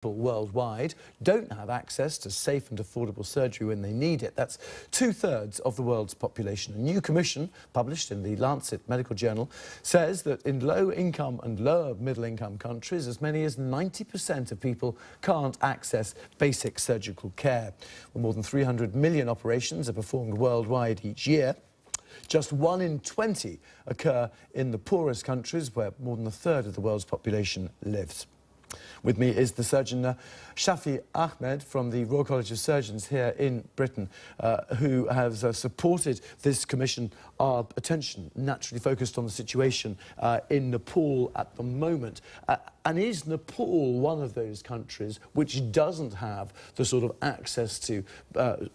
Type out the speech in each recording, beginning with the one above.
People worldwide don't have access to safe and affordable surgery when they need it. That's 2/3 of the world's population. A new commission published in the Lancet Medical Journal says that in low-income and lower middle-income countries, as many as 90% of people can't access basic surgical care. Well, more than 300 million operations are performed worldwide each year. Just 1 in 20 occur in the poorest countries, where more than 1/3 of the world's population lives. With me is the surgeon Shafi Ahmed from the Royal College of Surgeons here in Britain, who has supported this commission. Our attention naturally focused on the situation in Nepal at the moment. And is Nepal one of those countries which doesn't have the sort of access to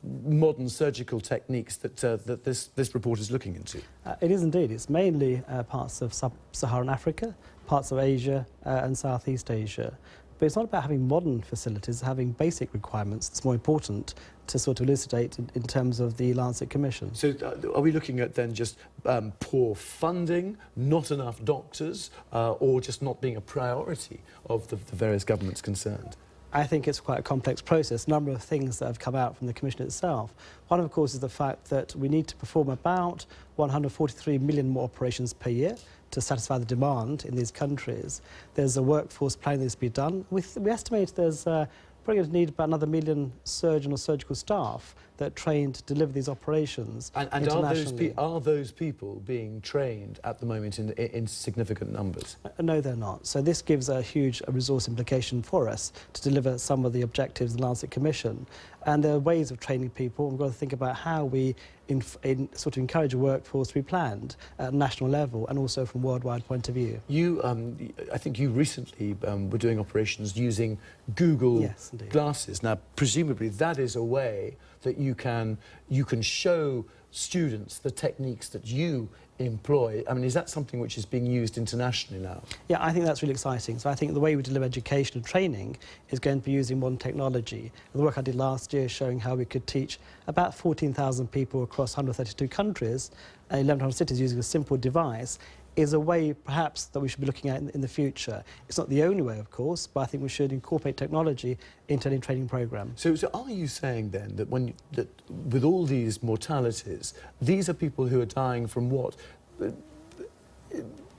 modern surgical techniques that, that this report is looking into? It is indeed. It's mainly parts of sub-Saharan Africa, parts of Asia and Southeast Asia. But it's not about having modern facilities, having basic requirements that's more important to sort of elucidate in terms of the Lancet Commission. So are we looking at then just poor funding, not enough doctors, or just not being a priority of the various governments concerned? I think it's quite a complex process, a number of things that have come out from the Commission itself. One, of course, is the fact that we need to perform about 143 million more operations per year to satisfy the demand in these countries. There's a workforce planning that needs to be done. We estimate there's probably going to need about another 1 million surgeon or surgical staff that are trained to deliver these operations internationally. Are those people being trained at the moment in significant numbers? No, they're not. So this gives a huge resource implication for us to deliver some of the objectives of the Lancet Commission. And there are ways of training people. We've got to think about how we sort of encourage a workforce to be planned at a national level and also from a worldwide point of view. I think you recently were doing operations using Google Glasses. Now, presumably that is a way that you can show students the techniques that you employ. I mean, is that something which is being used internationally now? Yeah, I think that's really exciting. So I think the way we deliver education and training is going to be using modern technology. The work I did last year showing how we could teach about 14,000 people across 132 countries, 1,100 cities using a simple device is a way, perhaps, that we should be looking at in the future. It's not the only way, of course, but I think we should incorporate technology into any training programme. So are you saying, then, that that with all these mortalities, these are people who are dying from what?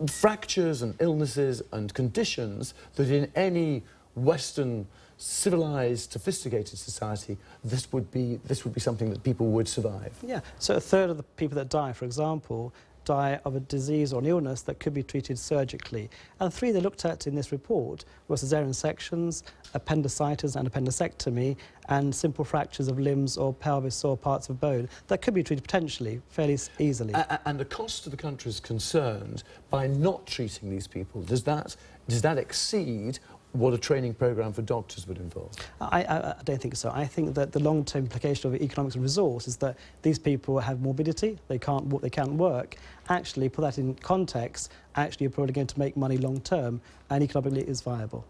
Fractures and illnesses and conditions that in any Western, civilised, sophisticated society, this would be something that people would survive? Yeah, so 1/3 of the people that die, for example, die of a disease or an illness that could be treated surgically. And the 3 they looked at in this report were caesarean sections, appendicitis and appendectomy, and simple fractures of limbs or pelvis or parts of bone that could be treated potentially fairly easily. And the cost to the countries concerned by not treating these people, does that exceed what a training programme for doctors would involve? I don't think so. I think that the long-term implication of economics and resource is that these people have morbidity, they can't work. Actually, put that in context, actually you're probably going to make money long-term and economically it is viable.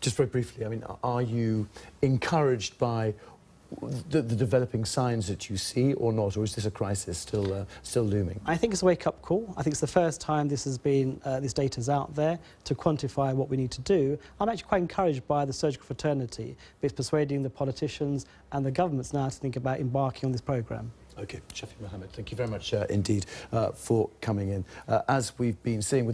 Just very briefly, I mean, are you encouraged by the developing signs that you see or not, or is this a crisis still looming? I think it's a wake-up call. I think it's the first time this has been, this data's out there to quantify what we need to do. I'm actually quite encouraged by the surgical fraternity. It's persuading the politicians and the governments now to think about embarking on this programme. OK, Shafi Ahmed, thank you very much indeed for coming in. As we've been seeing with